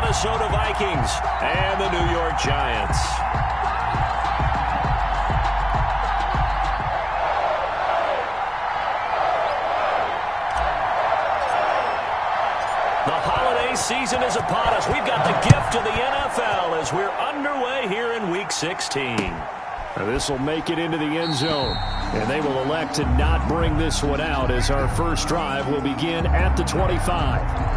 Minnesota Vikings and the New York Giants. The holiday season is upon us. We've got the gift of the NFL as we're underway here in Week 16. This will make it into the end zone, and they will elect to not bring this one out as our first drive will begin at the 25.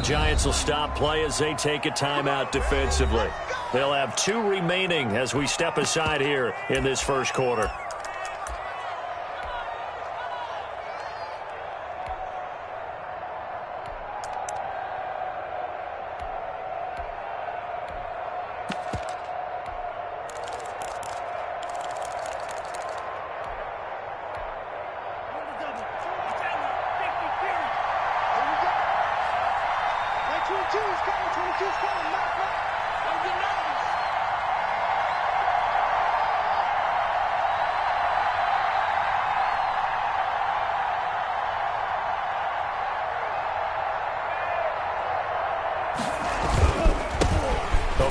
Giants will stop play as they take a timeout defensively. They'll have 2 remaining as we step aside here in this first quarter.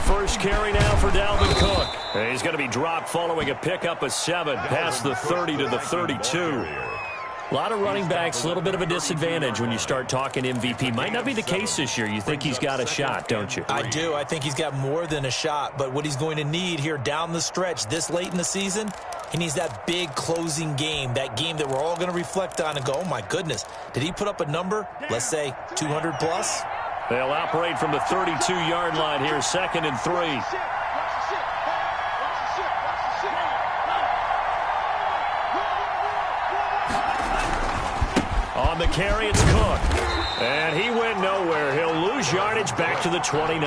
First carry now for Dalvin Cook. He's going to be dropped following a pickup of 7 past the 30 to the 32. A lot of running backs, a little bit of a disadvantage when you start talking MVP. Might not be the case this year. You think he's got a shot, don't you? I do. I think he's got more than a shot. But what he's going to need here down the stretch this late in the season, he needs that big closing game, that game that we're all going to reflect on and go, oh, my goodness, did he put up a number, let's say 200 plus? They'll operate from the 32-yard line here, 2nd and 3. On the carry, it's Cook. And he went nowhere. He'll lose yardage back to the 29.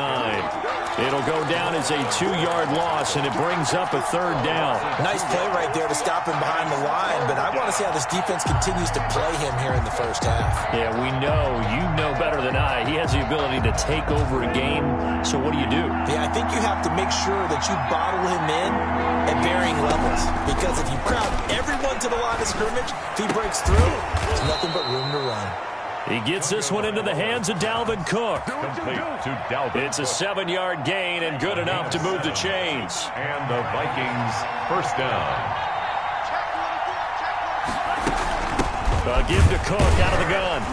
It'll go down as a 2-yard loss, and it brings up a 3rd down. Nice play right there to stop him behind the line, but I want to see how this defense continues to play him here in the first half. Yeah, we know. You know better than I. He has the ability to take over a game, so what do you do? Yeah, I think you have to make sure that you bottle him in at varying levels, because if you crowd everyone to the line of scrimmage, if he breaks through, there's nothing but room to run. He gets this one into the hands of Dalvin Cook. Complete to Dalvin. It's a 7-yard gain and good enough to move the chains. And the Vikings first down. Give to Cook out of the gun.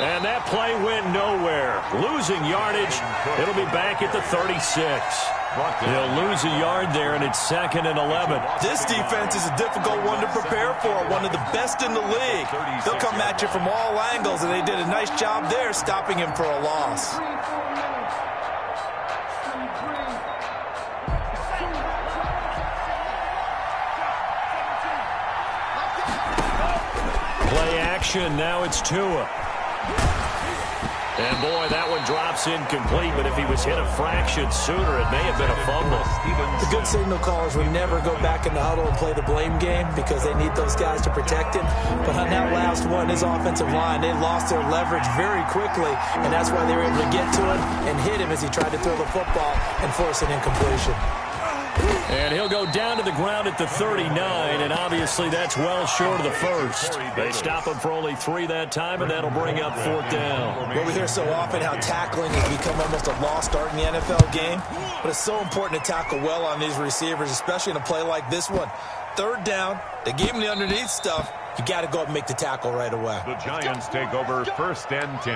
And that play went nowhere. Losing yardage. It'll be back at the 36. He'll lose a yard there, and it's 2nd and 11. This defense is a difficult one to prepare for, one of the best in the league. They'll come at you from all angles, and they did a nice job there stopping him for a loss. Play action, now it's Tua. And, boy, that one drops incomplete, but if he was hit a fraction sooner, it may have been a fumble. The good signal callers would never go back in the huddle and play the blame game because they need those guys to protect him. But on that last one, his offensive line, they lost their leverage very quickly, and that's why they were able to get to him and hit him as he tried to throw the football and force an incompletion. And he'll go down to the ground at the 39, and obviously that's well short of the first. They stop him for only 3 that time, and that'll bring up 4th down. Well, we hear so often how tackling has become almost a lost art in the NFL game, but it's so important to tackle well on these receivers, especially in a play like this one. 3rd down, they gave him the underneath stuff. You got to go up and make the tackle right away. The Giants take over 1st and 10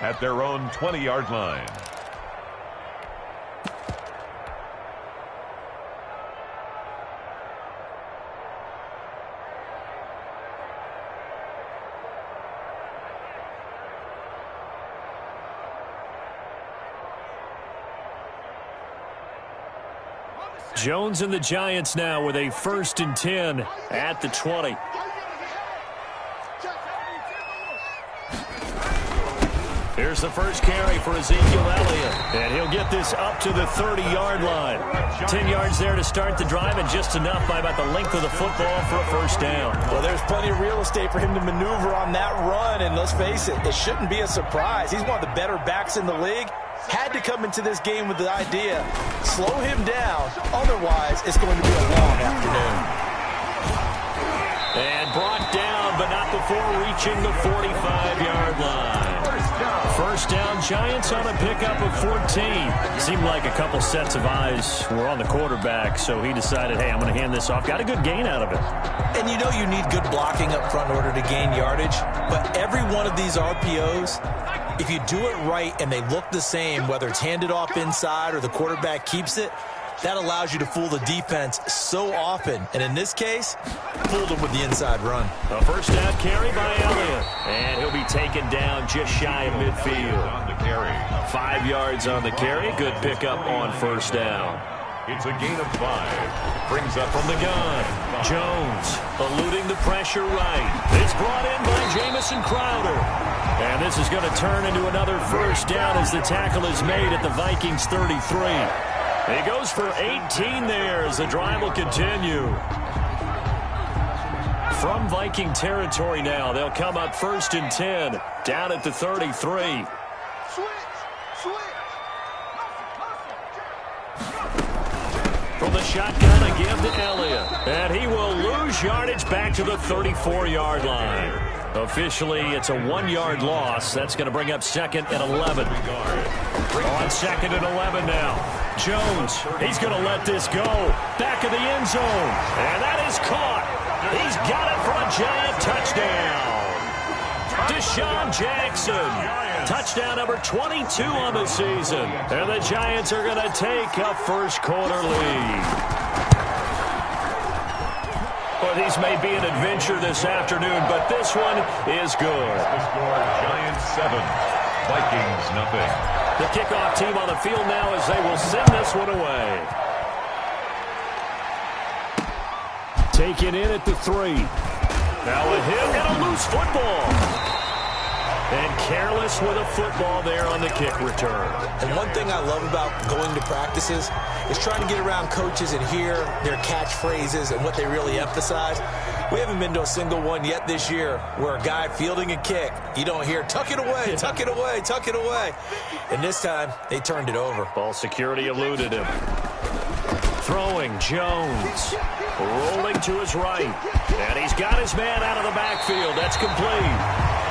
at their own 20-yard line. Jones and the Giants now with a 1st and 10 at the 20. Here's the first carry for Ezekiel Elliott. And he'll get this up to the 30-yard line. 10 yards there to start the drive, and just enough by about the length of the football for a first down. Well, there's plenty of real estate for him to maneuver on that run, and let's face it, it shouldn't be a surprise. He's one of the better backs in the league. Had to come into this game with the idea, slow him down, otherwise it's going to be a long afternoon. And brought down, but not before reaching the 45-yard line. First down, Giants on a pickup of 14. Seemed like a couple sets of eyes were on the quarterback, so he decided, hey, I'm going to hand this off. Got a good gain out of it. And you know you need good blocking up front in order to gain yardage, but every one of these RPOs, if you do it right and they look the same, whether it's handed off inside or the quarterback keeps it, that allows you to fool the defense so often. And in this case, fooled them with the inside run. A first down carry by Elliott. And he'll be taken down just shy of midfield. 5 yards on the carry. Good pickup on first down. It's a gain of 5. Brings up from the gun. Jones eluding the pressure right. It's brought in by Jamison Crowder. And this is going to turn into another first down as the tackle is made at the Vikings 33. He goes for 18 there as the drive will continue. From Viking territory now, they'll come up 1st and 10, down at the 33. From the shotgun again to Elliott. And he will lose yardage back to the 34-yard line. Officially, it's a 1-yard loss. That's going to bring up 2nd and 11. On 2nd and 11 now. Jones, he's going to let this go. Back of the end zone. And that is caught. He's got it for a Giant touchdown. Deshaun Jackson. Touchdown number 22 on the season. And the Giants are going to take a first-quarter lead. Well, these may be an adventure this afternoon, but this one is good. The score, Giants 7, Vikings nothing. The kickoff team on the field now as they will send this one away. Taken in at the 3. Now a hit and a loose football. And careless with a football there on the kick return. And one thing I love about going to practices is trying to get around coaches and hear their catchphrases and what they really emphasize. We haven't been to a single one yet this year where a guy fielding a kick, you don't hear, tuck it away, tuck it away, tuck it away. And this time, they turned it over. Ball security eluded him. Throwing, Jones. Rolling to his right. And he's got his man out of the backfield. That's complete.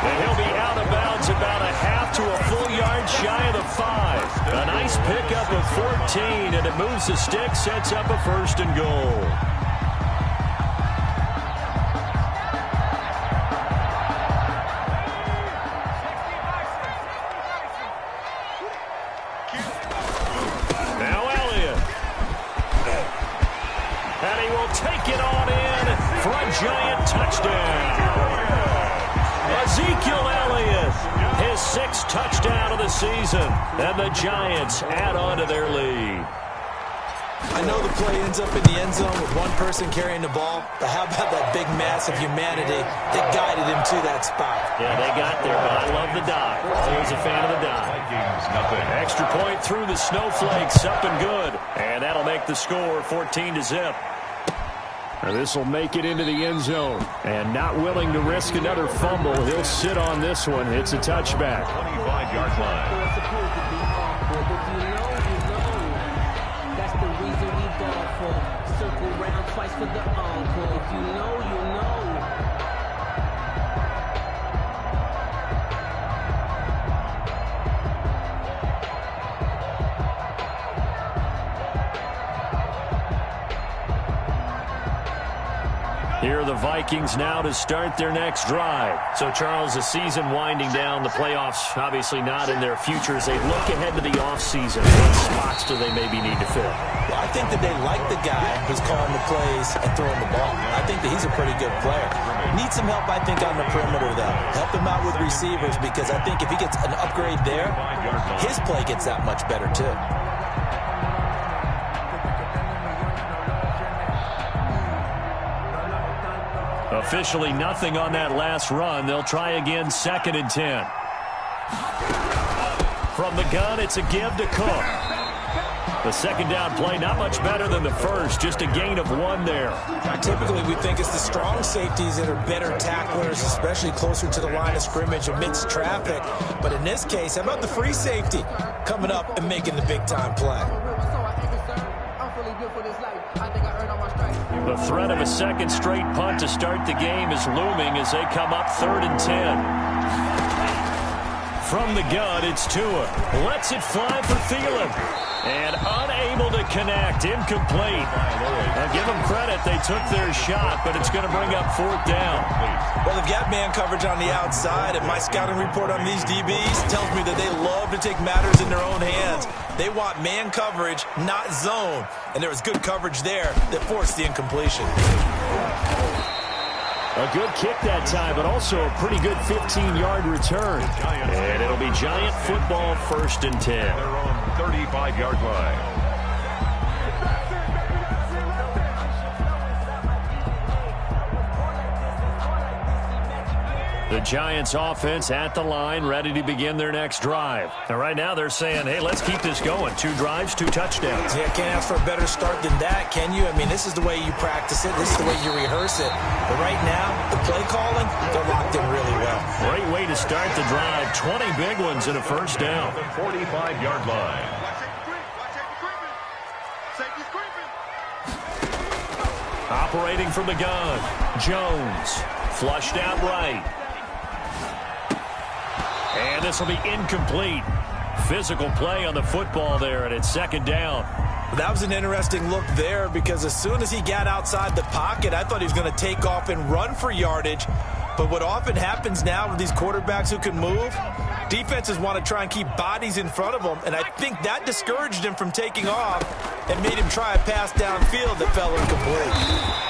And he'll be out of bounds about a half to a full yard shy of the 5. A nice pickup of 14, and it moves the stick, sets up a 1st and goal. Now Elliott. And he will take it on in for a Giant touchdown. Ezekiel Elliott, his 6th touchdown of the season, and the Giants add on to their lead. I know the play ends up in the end zone with one person carrying the ball, but how about that big mass of humanity that guided him to that spot? Yeah, they got there, but I love the dive. Always a fan of the dive. Vikings nothing. Extra point through the snowflakes, up and good. And that'll make the score 14-0. This will make it into the end zone. And not willing to risk another fumble, he'll sit on this one. It's a touchback. 25-yard line. That's the reason we ball for. Circle round twice for the encore. If you know, you know. Here are the Vikings now to start their next drive. So, Charles, the season winding down, the playoffs obviously not in their future. As they look ahead to the offseason, what spots do they maybe need to fill? Well, I think that they like the guy who's calling the plays and throwing the ball. I think that he's a pretty good player. Needs some help, I think, on the perimeter, though. Help him out with receivers, because I think if he gets an upgrade there, his play gets that much better, too. Officially nothing on that last run. They'll try again, 2nd and 10. from the gun, it's a give to Cook. The second down play, not much better than the first, just a gain of 1 there. Typically, we think it's the strong safeties that are better tacklers, especially closer to the line of scrimmage amidst traffic. But in this case, how about the free safety coming up and making the big-time play? The threat of a second straight punt to start the game is looming as they come up 3rd and 10. From the gun, it's Tua. Lets it fly for Thielen. And unable to connect. Incomplete. Now, give them credit. They took their shot, but it's going to bring up 4th down. Well, they've got man coverage on the outside, and my scouting report on these DBs tells me that they love to take matters in their own hands. They want man coverage, not zone. And there was good coverage there that forced the incompletion. A good kick that time, but also a pretty good 15-yard return. And it'll be Giant football 1st and 10. Their own 35-yard line. The Giants offense at the line, ready to begin their next drive. And right now they're saying, hey, let's keep this going. 2 drives, 2 touchdowns. Yeah, can't ask for a better start than that, can you? I mean, this is the way you practice it. This is the way you rehearse it. But right now, the play calling, they're locked in really well. Great way to start the drive. 20 big ones and a 1st down. 45-yard line. Operating from the gun. Jones flushed out right. And this will be incomplete. Physical play on the football there, and it's 2nd down. That was an interesting look there because as soon as he got outside the pocket, I thought he was going to take off and run for yardage. But what often happens now with these quarterbacks who can move, defenses want to try and keep bodies in front of them, and I think that discouraged him from taking off and made him try a pass downfield that fell incomplete.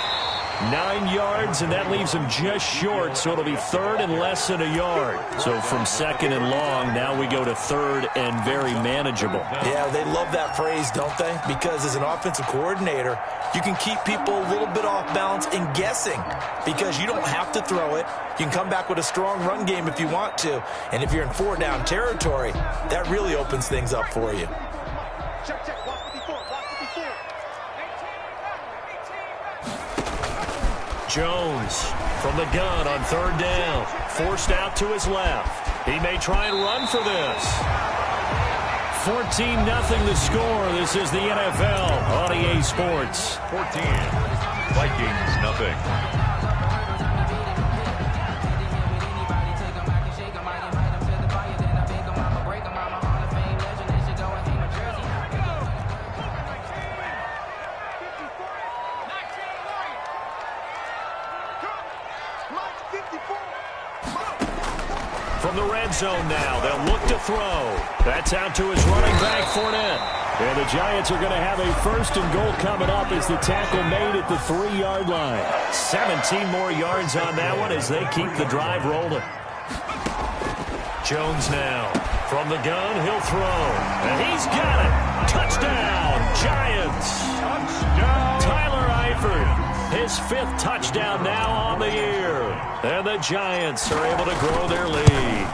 9 yards, and that leaves him just short, so it'll be 3rd and less than a yard. So from 2nd and long, now we go to 3rd and very manageable. Yeah, they love that phrase, don't they? Because as an offensive coordinator, you can keep people a little bit off balance and guessing because you don't have to throw it. You can come back with a strong run game if you want to. And if you're in 4-down territory, that really opens things up for you. Jones from the gun on 3rd down. Forced out to his left. He may try and run for this. 14-0 the score. This is the NFL on EA Sports. 14. Vikings, nothing. From the red zone now, they'll look to throw. That's out to his running back, Fournette. And the Giants are going to have a 1st and goal coming up as the tackle made at the 3-yard line. 17 more yards on that one as they keep the drive rolling. Jones now. From the gun, he'll throw. And he's got it. Touchdown, Giants. Touchdown. Tyler Eifert. His 5th touchdown now on the year. And the Giants are able to grow their lead.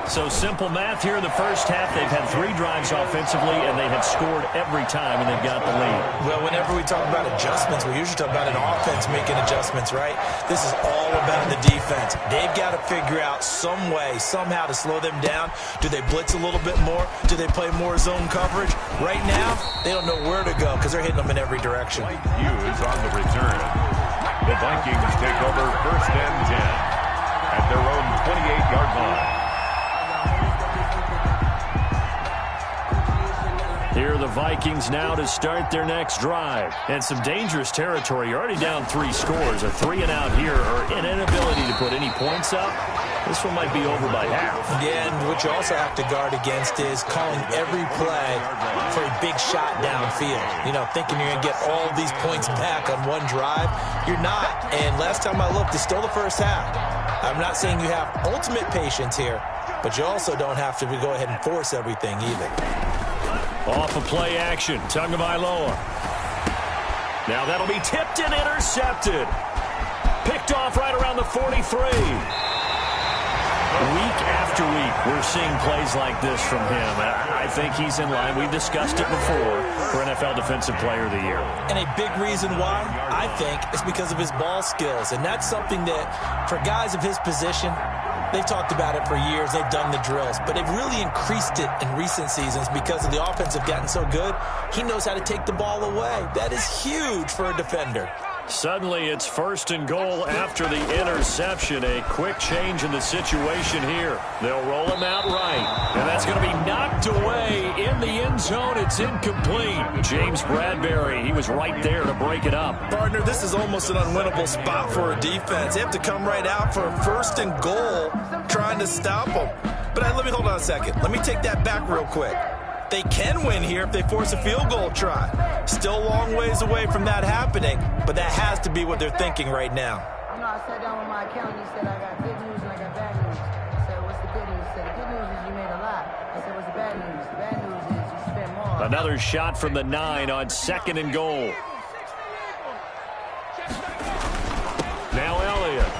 So simple math here in the first half. They've had 3 drives offensively, and they have scored every time, and they've got the lead. Well, whenever we talk about adjustments, we usually talk about an offense making adjustments, right? This is all about the defense. They've got to figure out some way, somehow to slow them down. Do they blitz a little bit more? Do they play more zone coverage? Right now, they don't know where to go because they're hitting them in every direction. Hughes on the return. The Vikings take over 1st and 10 at their own 28-yard line. Here are the Vikings now to start their next drive. And some dangerous territory. You're already down 3 scores. A 3-and-out here or an inability to put any points up. This one might be over by half. Yeah, and what you also have to guard against is calling every play for a big shot downfield. You know, thinking you're going to get all these points back on one drive. You're not. And last time I looked, it's still the first half. I'm not saying you have ultimate patience here, but you also don't have to go ahead and force everything either. Off of play action, Tagovailoa. Now that'll be tipped and intercepted. Picked off right around the 43. Week after week, we're seeing plays like this from him. I think he's in line. We've discussed it before for NFL Defensive Player of the Year. And a big reason why, I think, is because of his ball skills. And that's something that, for guys of his position, they've talked about it for years. They've done the drills. But they've really increased it in recent seasons because of the offense have gotten so good. He knows how to take the ball away. That is huge for a defender. Suddenly, it's 1st and goal after the interception. A quick change in the situation here. They'll roll him out right. And that's going to be knocked away in the end zone. It's incomplete. James Bradbury, he was right there to break it up. Partner, this is almost an unwinnable spot for a defense. They have to come right out for a 1st and goal trying to stop them. But let me hold on a second. Let me take that back real quick. They can win here if they force a field goal try. Still a long ways away from that happening, but that has to be what they're thinking right now. You know, I sat down with my accountant. He said, I got good news and I got bad news. I said, what's the good news? He said, the good news is you made a lot. I said, what's the bad news? The bad news is you spent more. Another shot from the 9 on 2nd and goal. Now Elliott.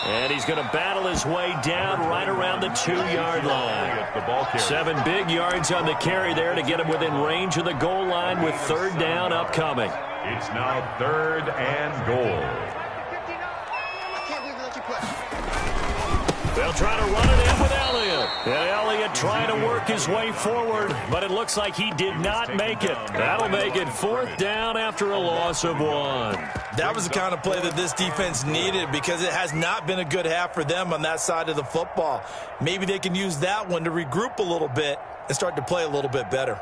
And he's going to battle his way down right around the 2-yard line. 7 big yards on the carry there to get him within range of the goal line with 3rd down upcoming. It's now 3rd and goal. They'll try to run it in with Elliott. And Elliott trying to work his way forward, but it looks like he did not make it. That'll make it 4th down after a loss of 1. That was the kind of play that this defense needed because it has not been a good half for them on that side of the football. Maybe they can use that one to regroup a little bit and start to play a little bit better.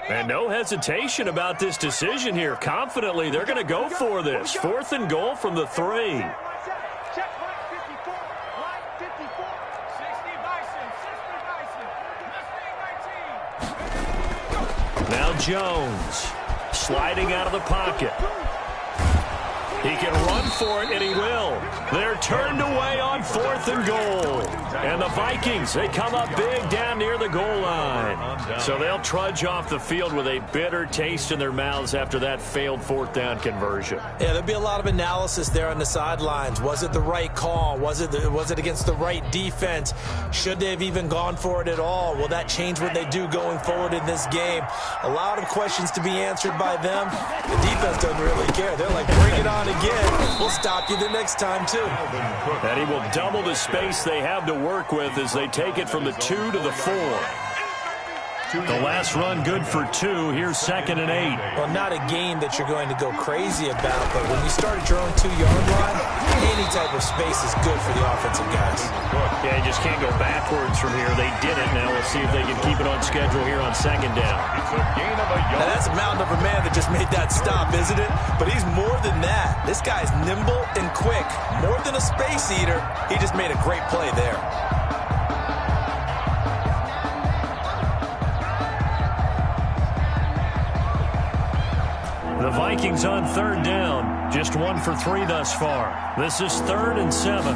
And no hesitation about this decision here. Confidently, they're going to go for this. 4th and goal from the 3. Now Jones sliding out of the pocket. He can run for it, and he will. They're turned away on 4th and goal. And the Vikings, they come up big down near the goal line. So they'll trudge off the field with a bitter taste in their mouths after that failed 4th down conversion. Yeah, there'll be a lot of analysis there on the sidelines. Was it the right call? Was it against the right defense? Should they have even gone for it at all? Will that change what they do going forward in this game? A lot of questions to be answered by them. The defense doesn't really care. They're like, bring it on again. We'll stop you the next time, too. And he will double the space they have to work with as they take it from the 2 to the 4. The last run good for 2. Here's 2nd and 8. Well, not a game that you're going to go crazy about, but when you start at your own 2-yard line, any type of space is good for the offensive guys. Yeah, you just can't go backwards from here. They did it. Now we'll see if they can keep it on schedule here on 2nd down. It's a gain of a yard. Now, that's a mountain of a man that just made that stop, isn't it? But he's more than that. This guy's nimble and quick. More than a space eater, he just made a great play there. The Vikings on 3rd down. Just 1 for 3 thus far. This is 3rd and 7.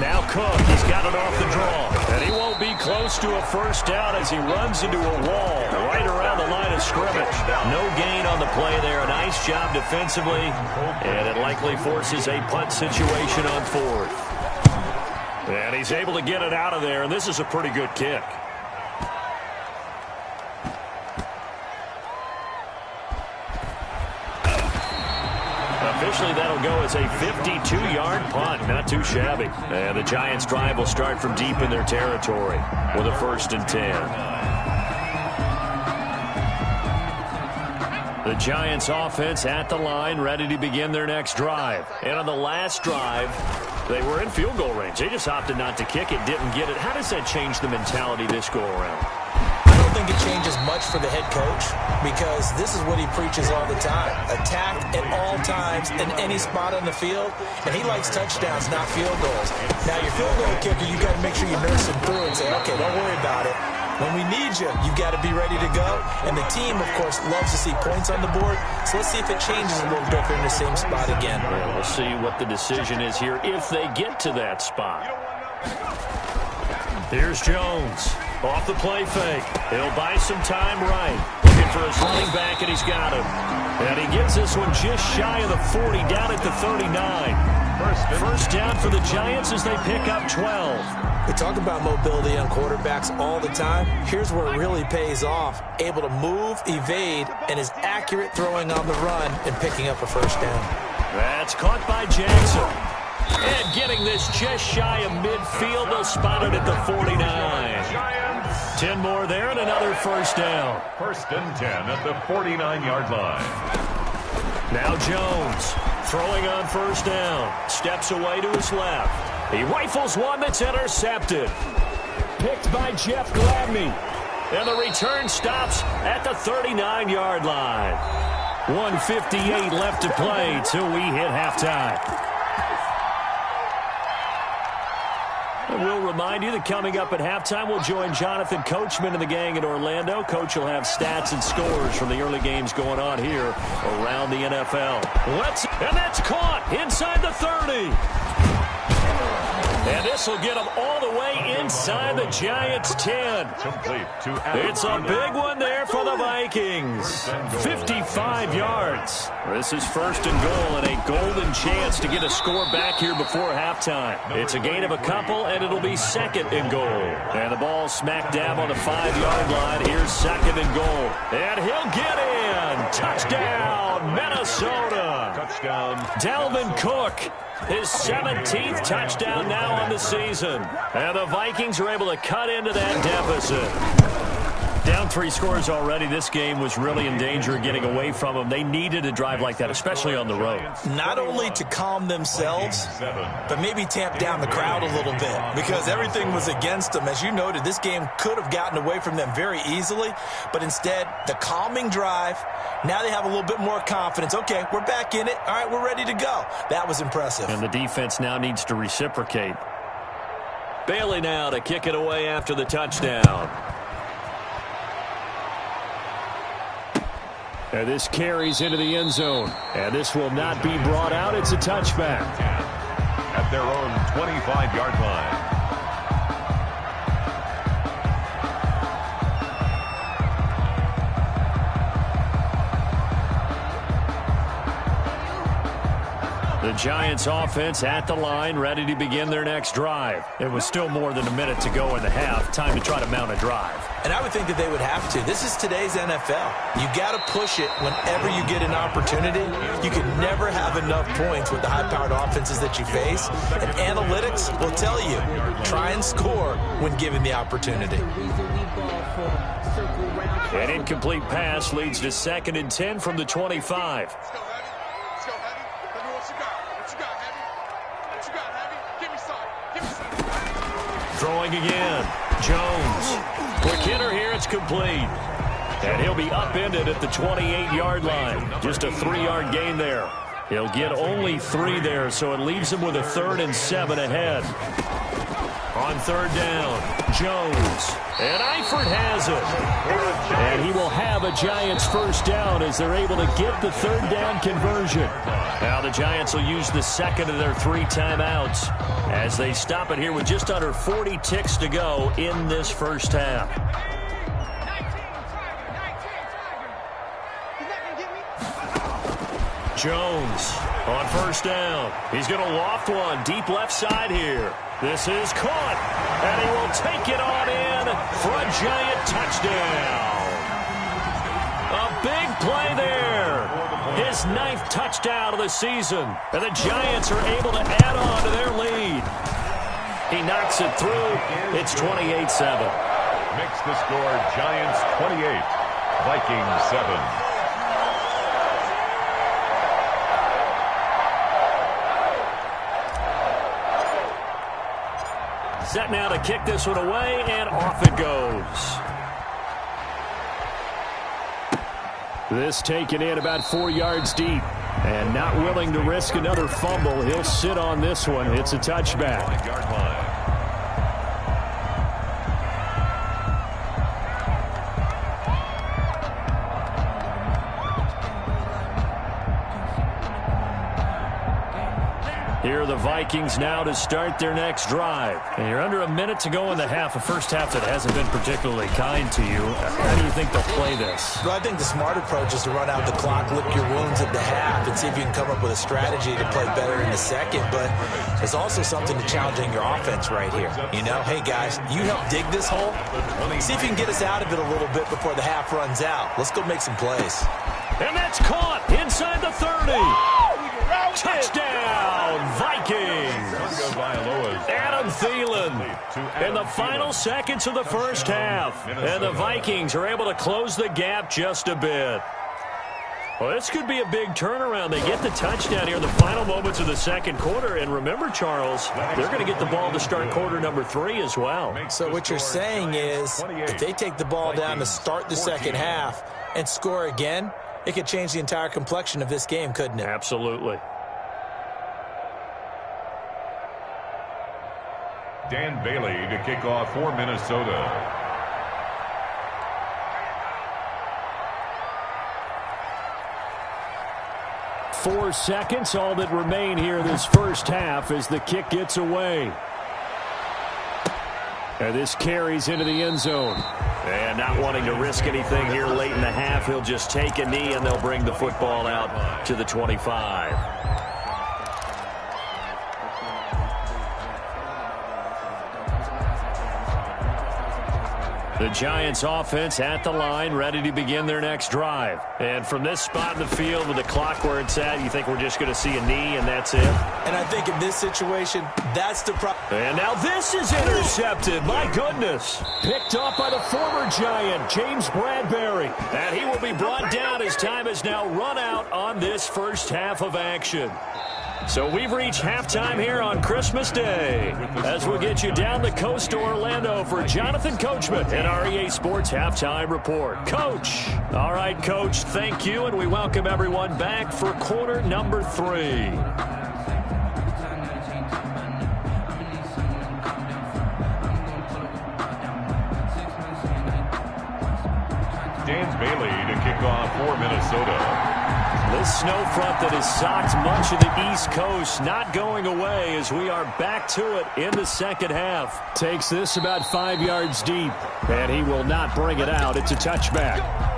Now Cook, he's got it off the draw. And he won't be close to a 1st down as he runs into a wall right around the line of scrimmage. No gain on the play there. A nice job defensively. And it likely forces a punt situation on 4th. And he's able to get it out of there. And this is a pretty good kick. Officially, that'll go as a 52-yard punt. Not too shabby. And the Giants' drive will start from deep in their territory with a 1st and 10. The Giants' offense at the line, ready to begin their next drive. And on the last drive, they were in field goal range. They just opted not to kick it, didn't get it. How does that change the mentality this go-around? I don't think it changes much for the head coach because this is what he preaches all the time. Attack at all times in any spot on the field, and he likes touchdowns, not field goals. Now, your field goal kicker, you got to make sure you nurse him through and say, okay, don't worry about it. When we need you, you've got to be ready to go. And the team, of course, loves to see points on the board. So let's see if it changes a little bit if they're in the same spot again. Yeah, we'll see what the decision is here if they get to that spot. Here's Jones. Off the play fake. He'll buy some time right. Looking for his running back, and he's got him. And he gets this one just shy of the 40, down at the 39. First down for the Giants as they pick up 12. We talk about mobility on quarterbacks all the time. Here's where it really pays off. Able to move, evade, and is accurate throwing on the run and picking up a first down. That's caught by Jackson. And getting this just shy of midfield. They'll spot it at the 49. 10 more there and another first down. First and 10 at the 49-yard line. Now Jones throwing on first down. Steps away to his left. He rifles one that's intercepted. Picked by Jeff Gladney. And the return stops at the 39-yard line. 1:58 left to play till we hit halftime. And we'll remind you that coming up at halftime, we'll join Jonathan Coachman and the gang in Orlando. Coach will have stats and scores from the early games going on here around the NFL. And that's caught inside the 30. And this will get them all the way inside the Giants' 10. It's a big one there for the Vikings. 55 yards. This is first and goal and a golden chance to get a score back here before halftime. It's a gain of a couple, and it'll be second and goal. And the ball smack dab on the 5-yard line. Here's second and goal. And he'll get in. Touchdown, Minnesota. Touchdown. Dalvin Cook. His 17th touchdown now on the season. And the Vikings are able to cut into that deficit. Down 3 scores already. This game was really in danger of getting away from them. They needed a drive like that, especially on the road. Not only to calm themselves, but maybe tamp down the crowd a little bit because everything was against them. As you noted, this game could have gotten away from them very easily, but instead, the calming drive, now they have a little bit more confidence. Okay, we're back in it. All right, we're ready to go. That was impressive. And the defense now needs to reciprocate. Bailey now to kick it away after the touchdown. And this carries into the end zone. And this will not be brought out. It's a touchback. At their own 25-yard line. The Giants offense at the line, ready to begin their next drive. It was still more than a minute to go in the half. Time to try to mount a drive. And I would think that they would have to. This is today's NFL. You got to push it whenever you get an opportunity. You can never have enough points with the high-powered offenses that you face. And analytics will tell you, try and score when given the opportunity. An incomplete pass leads to 2nd and 10 from the 25. Throwing again. Jones. Quick hitter here. It's complete. And he'll be upended at the 28-yard line. Just a 3-yard gain there. He'll get only 3 there, so it leaves him with a 3rd and 7 ahead. On 3rd down, Jones. And Eifert has it. And he will have a Giants first down as they're able to get the 3rd down conversion. Now the Giants will use the 2nd of their 3 timeouts as they stop it here with just under 40 ticks to go in this first half. Jones on first down. He's going to loft one deep left side here. This is caught, and he will take it on in for a Giant touchdown. A big play there. His 9th touchdown of the season, and the Giants are able to add on to their lead. He knocks it through. It's 28-7. Makes the score Giants 28, Vikings 7. Set now to kick this one away, and off it goes. This taken in about 4 yards deep. And not willing to risk another fumble. He'll sit on this one. It's a touchback. 5-yard line. Here are the Vikings now to start their next drive. And you're under a minute to go in the half, a first half that hasn't been particularly kind to you. How do you think they'll play this? Well, I think the smart approach is to run out the clock, lick your wounds at the half, and see if you can come up with a strategy to play better in the second. But there's also something to challenging your offense right here. You know, hey, guys, you help dig this hole. See if you can get us out of it a little bit before the half runs out. Let's go make some plays. And that's caught inside the 30. Touchdown, Vikings. Adam Thielen in the final seconds of the first half. And the Vikings are able to close the gap just a bit. Well, this could be a big turnaround. They get the touchdown here in the final moments of the second quarter. And remember, Charles, they're going to get the ball to start quarter number 3 as well. So what you're saying is if they take the ball down to start the second half and score again, it could change the entire complexion of this game, couldn't it? Absolutely. Dan Bailey to kick off for Minnesota. Four seconds, all that remain here this first half as the kick gets away. And this carries into the end zone. And not wanting to risk anything here late in the half, he'll just take a knee and they'll bring the football out to the 25. The Giants offense at the line, ready to begin their next drive. And from this spot in the field with the clock where it's at, you think we're just going to see a knee and that's it? And I think in this situation, that's the problem. And now this is intercepted. My goodness. Picked up by the former Giant, James Bradbury. And he will be brought down as time has now run out on this first half of action. So we've reached halftime here on Christmas Day as we'll get you down the coast to Orlando for Jonathan Coachman and our EA Sports Halftime Report. Coach. All right, Coach, thank you, and we welcome everyone back for quarter number 3. Dan Bailey to kick off for Minnesota. This snow front that has socked much of the East Coast not going away as we are back to it in the second half. Takes this about 5 yards deep, and he will not bring it out. It's a touchback.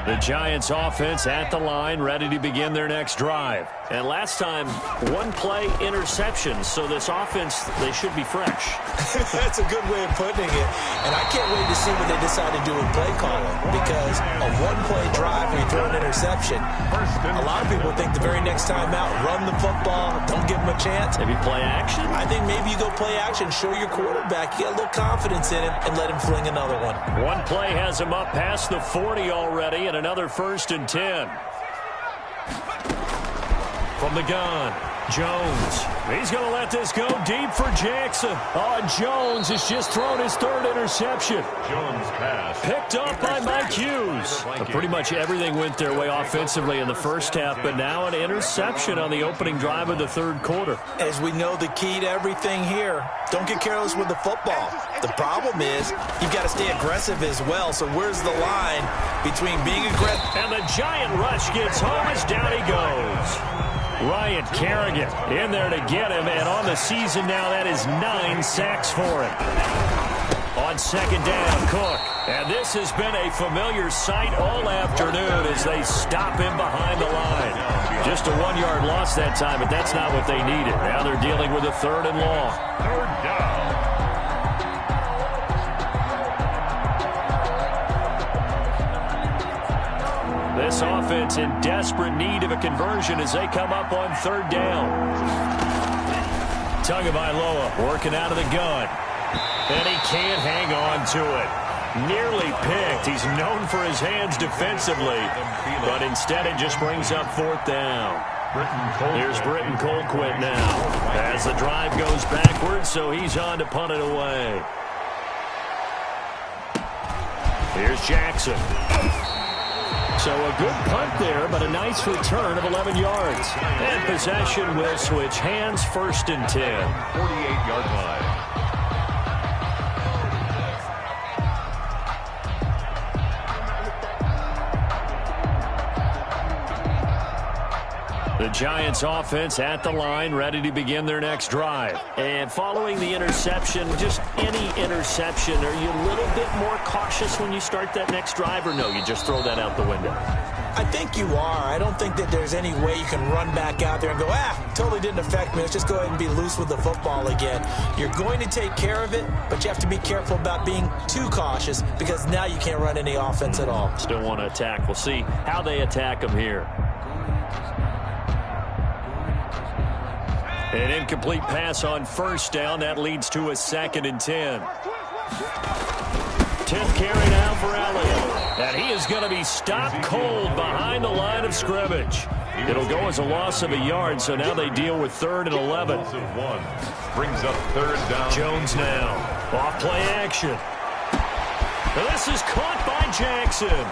The Giants offense at the line, ready to begin their next drive. And last time, one play interception. So this offense, they should be fresh. That's a good way of putting it. And I can't wait to see what they decide to do with play calling. Because a one-play drive where you throw an interception, a lot of people think the very next time out, run the football, don't give them a chance. Maybe play action? I think maybe you go play action, show your quarterback, you get a little confidence in him, and let him fling another one. One play has him up past the 40 already, and another 1st and 10. From the gun, Jones. He's going to let this go deep for Jackson. Oh, and Jones has just thrown his 3rd interception. Jones pass. Picked up by Mike Hughes. Pretty much everything went their way offensively in the first half, but now an interception on the opening drive of the 3rd quarter. As we know, the key to everything here, don't get careless with the football. The problem is you've got to stay aggressive as well. So where's the line between being aggressive? And the Giant rush gets home as down he goes. Ryan Kerrigan in there to get him, and on the season now, that is 9 sacks for him. On second down, Cook. And this has been a familiar sight all afternoon as they stop him behind the line. Just a 1-yard loss that time, but that's not what they needed. Now they're dealing with a 3rd and long. 3rd down. This offense in desperate need of a conversion as they come up on 3rd down. Tagovailoa working out of the gun. And he can't hang on to it. Nearly picked. He's known for his hands defensively. But instead it just brings up 4th down. Here's Britton Colquitt now. As the drive goes backwards, so he's on to punt it away. Here's Jackson. So a good punt there, but a nice return of 11 yards. And possession will switch hands, 1st and 10. 48-yard line. The Giants offense at the line, ready to begin their next drive. And following the interception, just any interception, are you a little bit more cautious when you start that next drive, or no, you just throw that out the window? I think you are. I don't think that there's any way you can run back out there and go, totally didn't affect me. Let's just go ahead and be loose with the football again. You're going to take care of it, but you have to be careful about being too cautious because now you can't run any offense at all. Still want to attack. We'll see how they attack them here. An incomplete pass on 1st down. That leads to a 2nd and 10. 10th carry now for Elliott. And he is going to be stopped cold behind the line of scrimmage. It'll go as a loss of a yard, so now they deal with 3rd and 11. Brings up 3rd down. Jones now. Off play action. Now this is caught by Jackson.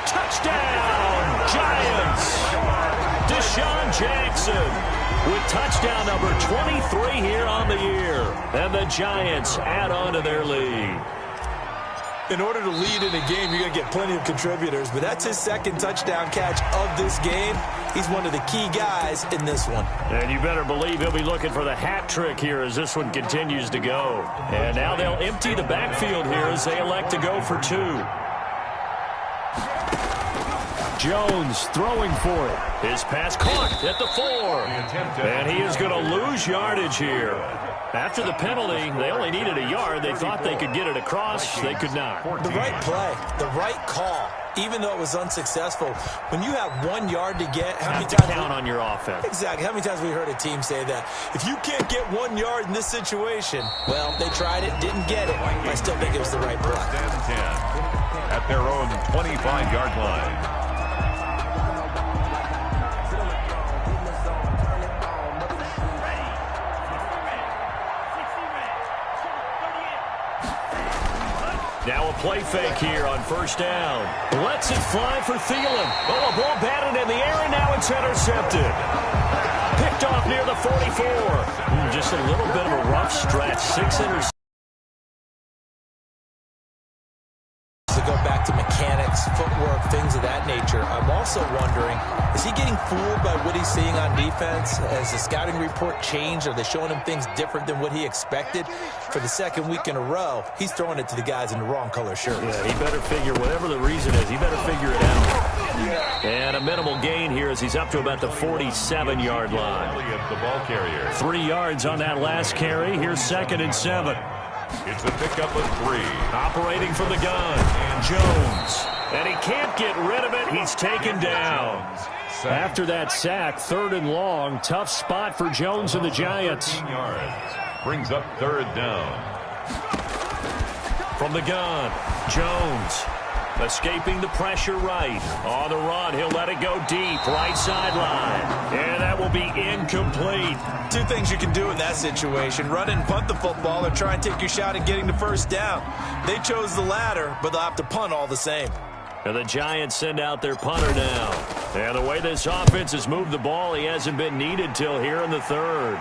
Touchdown, Giants. Deshaun Jackson with touchdown number 23 here on the year. And the Giants add on to their lead. In order to lead in a game, you're going to get plenty of contributors, but that's his 2nd touchdown catch of this game. He's one of the key guys in this one. And you better believe he'll be looking for the hat trick here as this one continues to go. And now they'll empty the backfield here as they elect to go for 2. Jones throwing for it. His pass caught at the 4. And he is going to lose yardage here. After the penalty, they only needed a yard. They thought they could get it across. They could not. The right play, the right call, even though it was unsuccessful. When you have 1 yard to get, how many times count on your offense? Exactly. How many times we heard a team say that? If you can't get 1 yard in this situation, well, they tried it, didn't get it. I still think it was the right play. 1st and 10 at their own 25-yard line. Now a play fake here on 1st down. Lets it fly for Thielen. Oh, a ball batted in the air, and now it's intercepted. Picked off near the 44. Just a little bit of a rough stretch. 6 interceptions. To go back to mechanics, footwork, things of that nature. I'm also wondering, is he getting fooled by what he's seeing on defense? Has the scouting report changed? Are they showing him things different than what he expected? For the 2nd week in a row, he's throwing it to the guys in the wrong color shirts. Yeah, he better figure, whatever the reason is, he better figure it out. And a minimal gain here as he's up to about the 47-yard line. The ball carrier. 3 yards on that last carry. Here's 2nd and 7. It's a pickup of 3. Operating from the gun, Jones. And he can't get rid of it. He's taken down. After that sack, 3rd and long. Tough spot for Jones and the Giants. 15 yards. Brings up 3rd down. From the gun, Jones. Escaping the pressure right. On the run, he'll let it go deep. Right sideline. And that will be incomplete. 2 things you can do in that situation. Run and punt the football or try and take your shot at getting the 1st down. They chose the latter, but they'll have to punt all the same. And the Giants send out their punter now. And the way this offense has moved the ball, he hasn't been needed till here in the 3rd.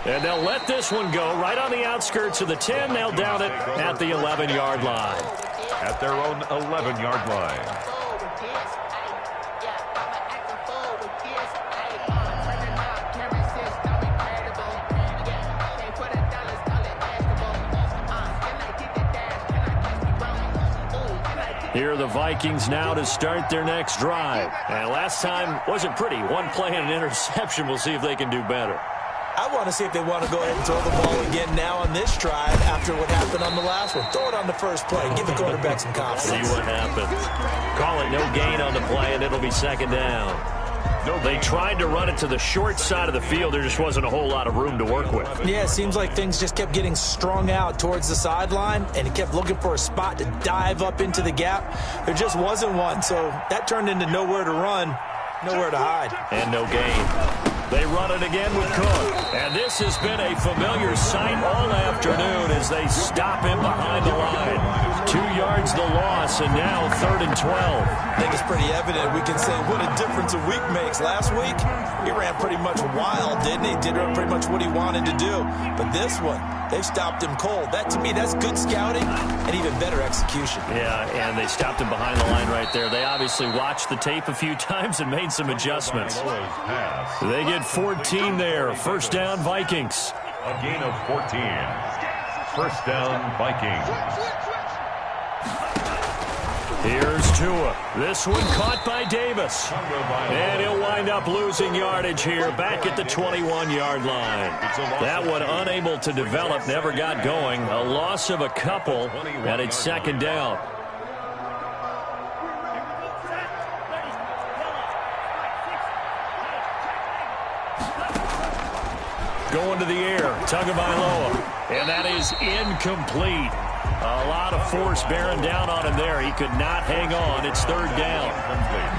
And they'll let this one go right on the outskirts of the 10. They'll down it at the 11-yard line. At their own 11-yard line. Here are the Vikings now to start their next drive. And last time wasn't pretty. 1 play and an interception. We'll see if they can do better. I want to see if they want to go ahead and throw the ball again now on this drive after what happened on the last one. Throw it on the first play. Give the quarterback some confidence. See what happens. Call it no gain on the play, and it'll be 2nd down. They tried to run it to the short side of the field. There just wasn't a whole lot of room to work with. Yeah, it seems like things just kept getting strung out towards the sideline, and he kept looking for a spot to dive up into the gap. There just wasn't one, so that turned into nowhere to run, nowhere to hide. And no gain. They run it again with Cook. And this has been a familiar sight all afternoon as they stop him behind the line. 2 yards the loss, and now 3rd and 12. I think it's pretty evident. We can say what a difference a week makes. Last week, he ran pretty much wild, didn't he? Did pretty much what he wanted to do. But this one, they stopped him cold. That, to me, that's good scouting and even better execution. Yeah, and they stopped him behind the line right there. They obviously watched the tape a few times and made some adjustments. They get 14 there. First down, Vikings. A gain of 14. First down, Vikings. Here's Tua. This one caught by Davis. And he'll wind up losing yardage here back at the 21-yard line. That one unable to develop, never got going. A loss of a couple, and it's 2nd down. Going to the air, Tagovailoa, and that is incomplete. A lot of force bearing down on him there. He could not hang on. It's 3rd down.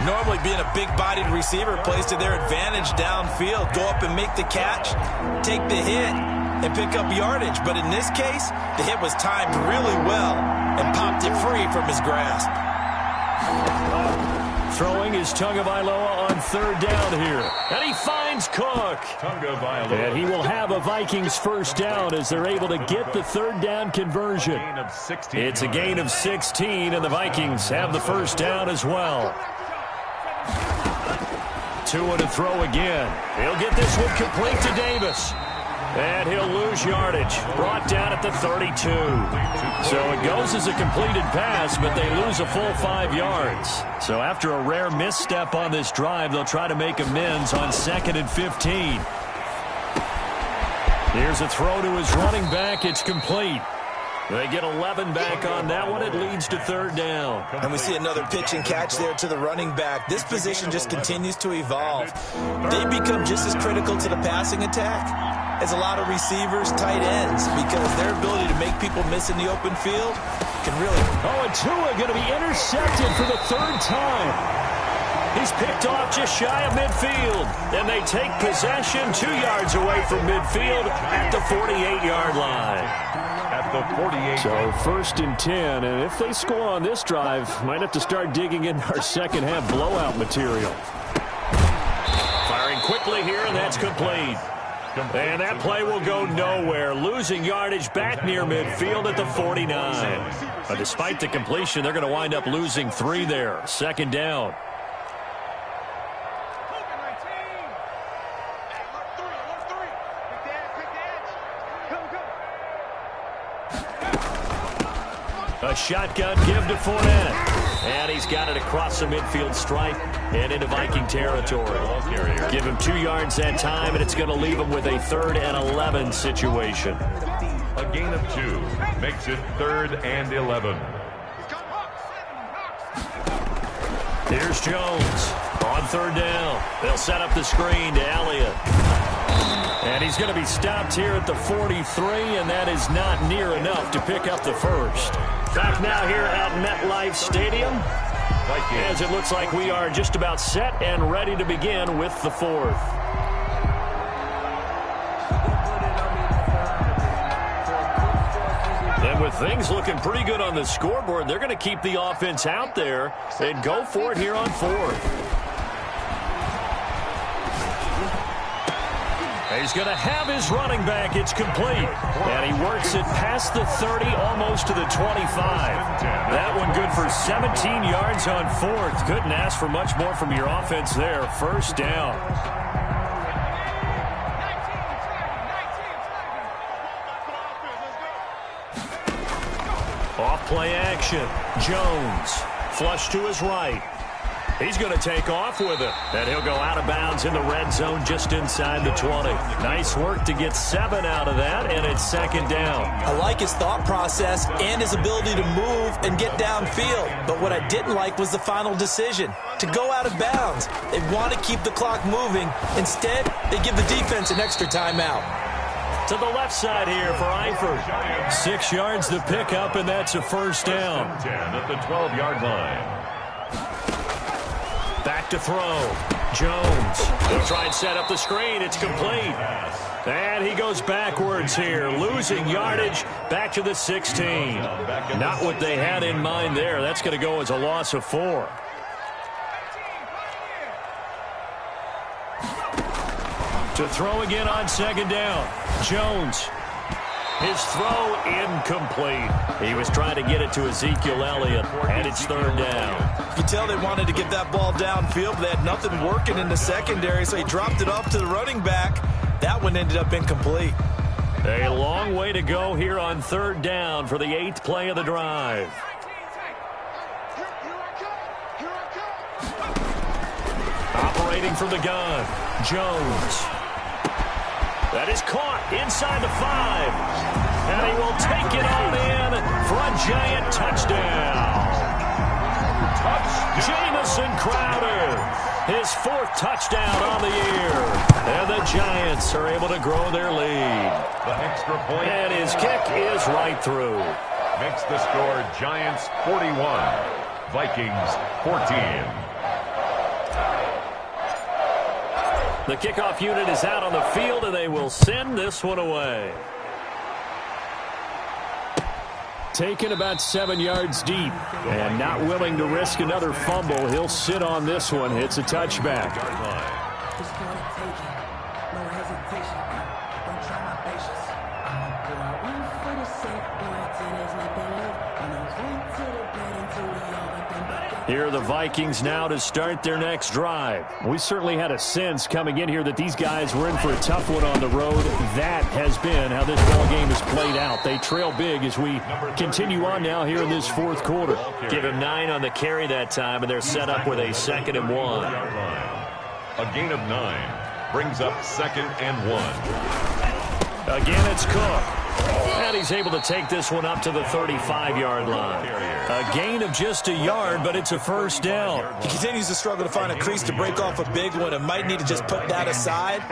Normally being a big-bodied receiver plays to their advantage downfield. Go up and make the catch, take the hit, and pick up yardage. But in this case, the hit was timed really well and popped it free from his grasp. Throwing is Tagovailoa on 3rd down here. And he finds Cook. And he will have a Vikings first down as they're able to get the 3rd down conversion. It's a gain of 16, and the Vikings have the first down as well. Tua to throw again. He'll get this one complete to Davis. And he'll lose yardage. Brought down at the 32. So it goes as a completed pass, but they lose a full 5 yards. So after a rare misstep on this drive, they'll try to make amends on 2nd and 15. Here's a throw to his running back. It's complete. They get 11 back on that one. It leads to 3rd down. And we see another pitch and catch there to the running back. This position just continues to evolve. They become just as critical to the passing attack as a lot of receivers, tight ends, because their ability to make people miss in the open field can really... Oh, and Tua going to be intercepted for the 3rd time. He's picked off just shy of midfield. And they take possession 2 yards away from midfield at the 48-yard line. At the 48. So 1st and 10, and if they score on this drive, might have to start digging in our second half blowout material. Firing quickly here, and that's complete. And that play will go nowhere, losing yardage back near midfield at the 49. But despite the completion, they're going to wind up losing 3 there. 2nd down. A shotgun give to Fournette. And he's got it across the midfield stripe and into Viking territory. Give him 2 yards that time, and it's going to leave him with a 3rd and 11 situation. A gain of 2 makes it 3rd and 11. Here's Jones on 3rd down. They'll set up the screen to Elliott. And he's going to be stopped here at the 43, and that is not near enough to pick up the first. Back now here at MetLife Stadium, as it looks like we are just about set and ready to begin with the 4th. And with things looking pretty good on the scoreboard, they're going to keep the offense out there and go for it here on 4th. He's going to have his running back. It's complete. And he works it past the 30, almost to the 25. That one good for 17 yards on 4th. Couldn't ask for much more from your offense there. First down. Off play action. Jones. Flush to his right. He's going to take off with it. And he'll go out of bounds in the red zone just inside the 20. Nice work to get 7 out of that, and it's 2nd down. I like his thought process and his ability to move and get downfield. But what I didn't like was the final decision, to go out of bounds. They want to keep the clock moving. Instead, they give the defense an extra timeout. To the left side here for Eifert. 6 yards the pickup, and that's a first down. 10 at the 12-yard line. Back to throw. Jones. He'll try and set up the screen. It's complete. And he goes backwards here, losing yardage back to the 16. Not what they had in mind there. That's going to go as a loss of 4. To throw again on second down. Jones. His throw incomplete. He was trying to get it to Ezekiel Elliott, and it's third down. You can tell they wanted to get that ball downfield, but they had nothing working in the secondary, so he dropped it off to the running back. That one ended up incomplete. A long way to go here on third down for the 8th play of the drive. Operating from the gun, Jones. That is caught inside the 5. And he will take it on in for a Giant touchdown. Jamison Crowder, his 4th touchdown on the year. And the Giants are able to grow their lead. The extra point. And his kick is right through. Makes the score Giants 41, Vikings 14. The kickoff unit is out on the field, and they will send this one away. Taken about 7 yards deep, and not willing to risk another fumble. He'll sit on this one. It's a touchback. Here are the Vikings now to start their next drive. We certainly had a sense coming in here that these guys were in for a tough one on the road. That has been how this ball game has played out. They trail big as we continue on now here in this 4th quarter. Give him 9 on the carry that time, and they're set up with a 2nd and 1. A gain of 9 brings up 2nd and 1. Again, it's Cook. And he's able to take this one up to the 35-yard line. A gain of just a yard, but it's a first down. He continues to struggle to find a crease to break off a big one and might need to just put that aside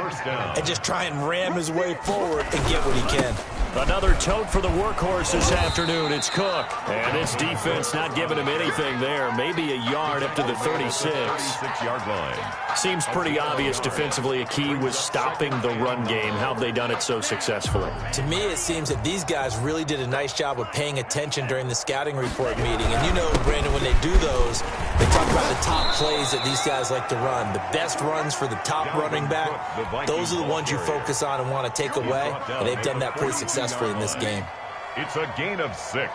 and just try and ram his way forward and get what he can. Another tote for the workhorse this afternoon. It's Cook. And his defense not giving him anything there. Maybe a yard up to the 36-yard line. Seems pretty obvious defensively a key was stopping the run game. How have they done it so successfully? To me, it seems that these guys really did a nice job of paying attention during the scouting report meeting. And you know, Brandon, when they do those, they talk about the top plays that these guys like to run. The best runs for the top running back, those are the ones you focus on and want to take away. And they've done that pretty successfully in this game. It's a gain of 6.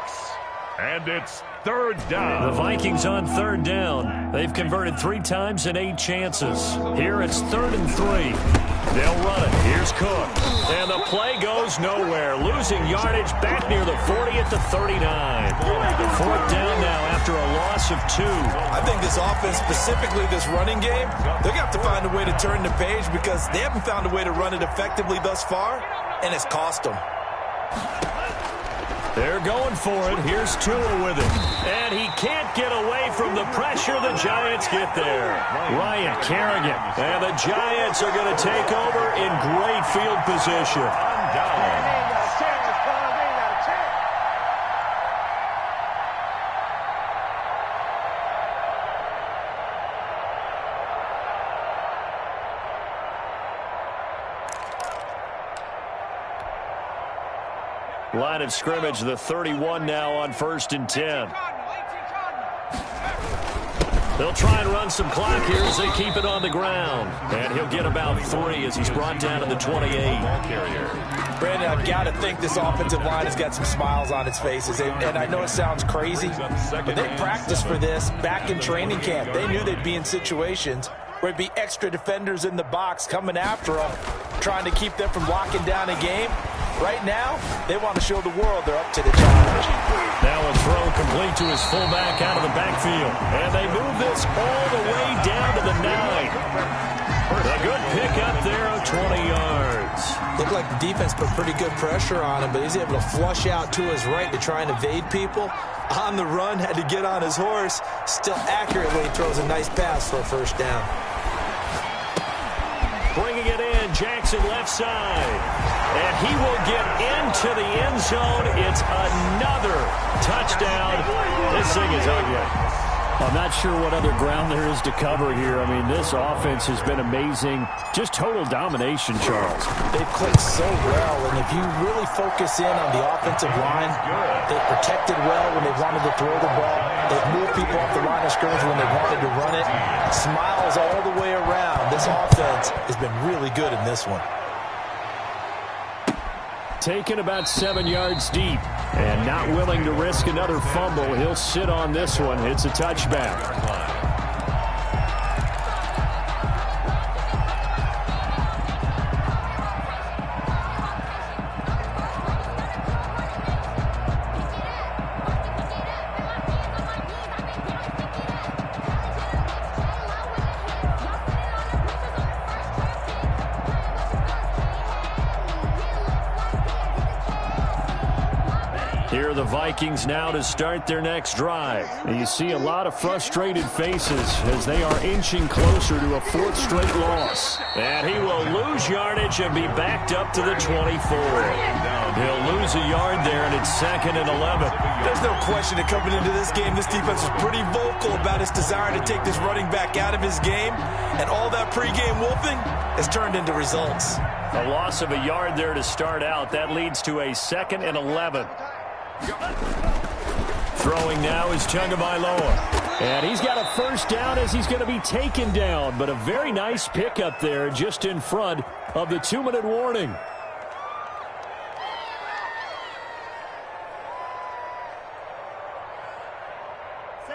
And it's third down. The Vikings on third down. They've converted 3 times in 8 chances. Here it's 3rd and 3. They'll run it. Here's Cook. And the play goes nowhere. Losing yardage back near the 40 at the 39. 4th down now after a loss of 2. I think this offense, specifically this running game, they're going to have to find a way to turn the page because they haven't found a way to run it effectively thus far, and it's cost them. They're going for it. Here's Tua with it. And he can't get away from the pressure. The Giants get there. Ryan Kerrigan. And the Giants are going to take over in great field position. Line of scrimmage, the 31 now on 1st and 10. They'll try and run some clock here as they keep it on the ground. And he'll get about 3 as he's brought down to the 28. Brandon, I've got to think this offensive line has got some smiles on its faces. And I know it sounds crazy, but they practiced for this back in training camp. They knew they'd be in situations where it'd be extra defenders in the box coming after them, trying to keep them from locking down a game. Right now, they want to show the world they're up to the challenge. Now a throw complete to his fullback out of the backfield. And they move this all the way down to the 9. A good pickup there of 20 yards. Looked like the defense put pretty good pressure on him, but he's able to flush out to his right to try and evade people. On the run, had to get on his horse. Still accurately throws a nice pass for a first down. Bringing it in, Jackson left side. And he will get into the end zone. It's another touchdown. This thing is ugly. I'm not sure what other ground there is to cover here. I mean, this offense has been amazing. Just total domination, Charles. They've clicked so well, and if you really focus in on the offensive line, they've protected well when they wanted to throw the ball. They've moved people off the line of scrimmage when they wanted to run it. Smiles all the way around. This offense has been really good in this one. Taken about 7 yards deep and not willing to risk another fumble. He'll sit on this one. It's a touchback. Here are the Vikings now to start their next drive. And you see a lot of frustrated faces as they are inching closer to a 4th straight loss. And he will lose yardage and be backed up to the 24. He'll lose a yard there, and it's 2nd and 11. There's no question that coming into this game, this defense was pretty vocal about its desire to take this running back out of his game. And all that pregame wolfing has turned into results. A loss of a yard there to start out. That leads to a 2nd and 11. Throwing now is Tagovailoa. And he's got a first down as he's going to be taken down. But a very nice pickup there just in front of the 2-minute warning.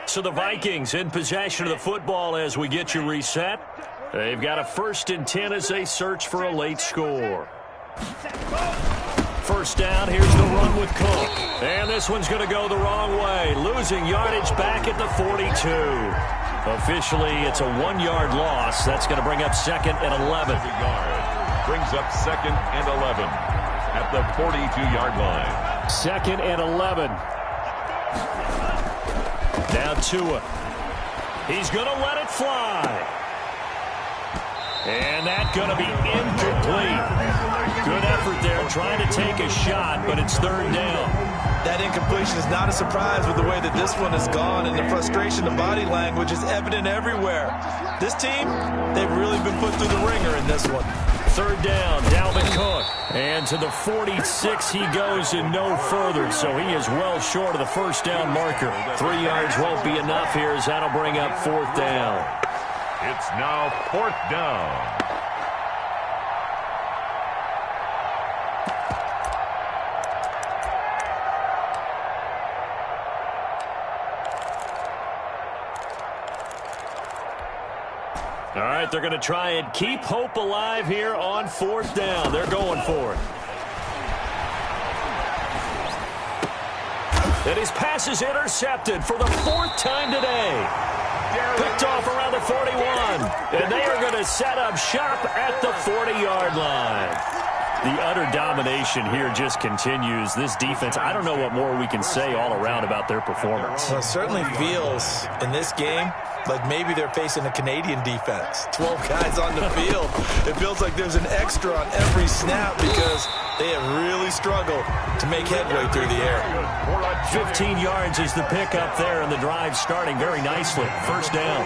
So the Vikings in possession of the football as we get you reset. They've got a 1st and 10 as they search for a late score. First down, here's the run with Cook. And this one's going to go the wrong way. Losing yardage back at the 42. Officially, it's a 1-yard loss. That's going to bring up 2nd and 11. Brings up 2nd and 11 at the 42-yard line. 2nd and 11. Now Tua. He's going to let it fly. And that's going to be incomplete. Good effort there trying to take a shot, but it's 3rd down. That incompletion is not a surprise with the way that this one has gone, and the frustration, the body language is evident everywhere. This team, they've really been put through the ringer in this one. 3rd down, Dalvin Cook. And to the 46 he goes and no further, so he is well short of the first down marker. 3 yards won't be enough here as that'll bring up 4th down. It's now 4th down. All right, they're going to try and keep hope alive here on 4th down. They're going for it. And his pass is intercepted for the 4th time today. Picked off around the 41. And they are going to set up shop at the 40-yard line. The utter domination here just continues. This defense, I don't know what more we can say all around about their performance. Well, it certainly feels in this game like maybe they're facing a Canadian defense. 12 guys on the field. It feels like there's an extra on every snap because they have really struggled to make headway through the air. 15 yards is the pickup there, and the drive starting very nicely. First down.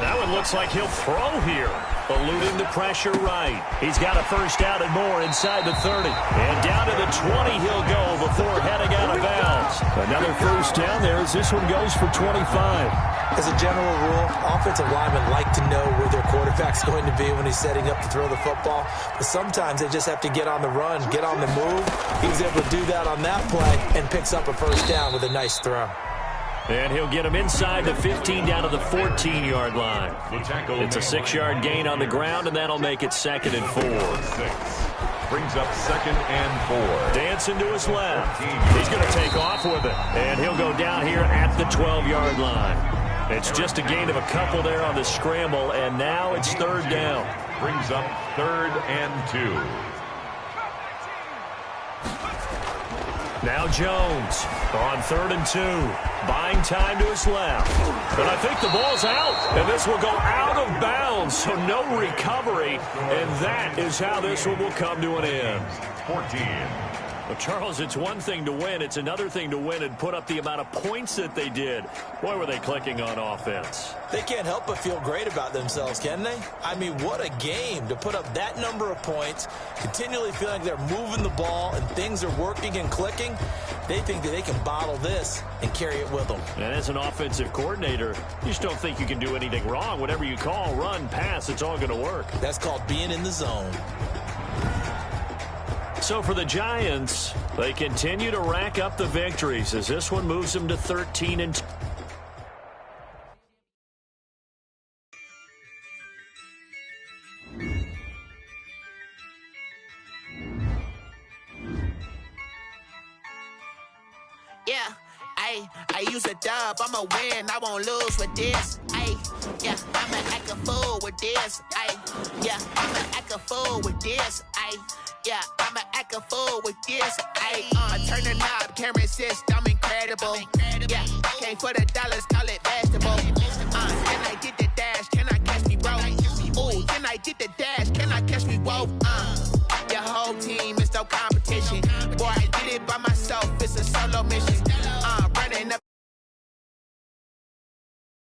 That one looks like he'll throw here. Eluding the pressure right. He's got a first down and more inside the 30. And down to the 20 he'll go before heading out of bounds. Another first down there as this one goes for 25. As a general rule, offensive linemen like to know where their quarterback's going to be when he's setting up to throw the football. But sometimes they just have to get on the run, get on the move. He was able to do that on that play and picks up a first down with a nice throw. And he'll get him inside the 15 down to the 14-yard line. It's a 6-yard gain on the ground, and that'll make it 2nd and 4. Brings up 2nd and 4. Dancing to his left. He's going to take off with it. And he'll go down here at the 12-yard line. It's just a gain of a couple there on the scramble, and now it's 3rd down. Brings up 3rd and 2. Now Jones on 3rd and 2. Buying time to his left. But I think the ball's out. And this will go out of bounds. So no recovery. And that is how this one will come to an end. 14. Well, Charles, it's one thing to win. It's another thing to win and put up the amount of points that they did. Boy, were they clicking on offense. They can't help but feel great about themselves, can they? I mean, what a game to put up that number of points, continually feeling like they're moving the ball and things are working and clicking. They think that they can bottle this and carry it with them. And as an offensive coordinator, you just don't think you can do anything wrong. Whatever you call, run, pass, it's all going to work. That's called being in the zone. So for the Giants, they continue to rack up the victories as this one moves them to 13-2. Yeah, I use a dub, I'ma win, I won't lose with this. Yeah, I'ma act a fool with this. Yeah, I'ma act a fool with this. Yeah, I'ma act a fool with this. Turn the knob, camera assist, I'm incredible. Yeah, came for the dollars, call it vegetable. Can I get the dash? Can I catch me, bro? Ooh, can I get the dash? Can I catch me, whoa? Your whole team is no competition. Boy, I did it by myself, it's a solo mission.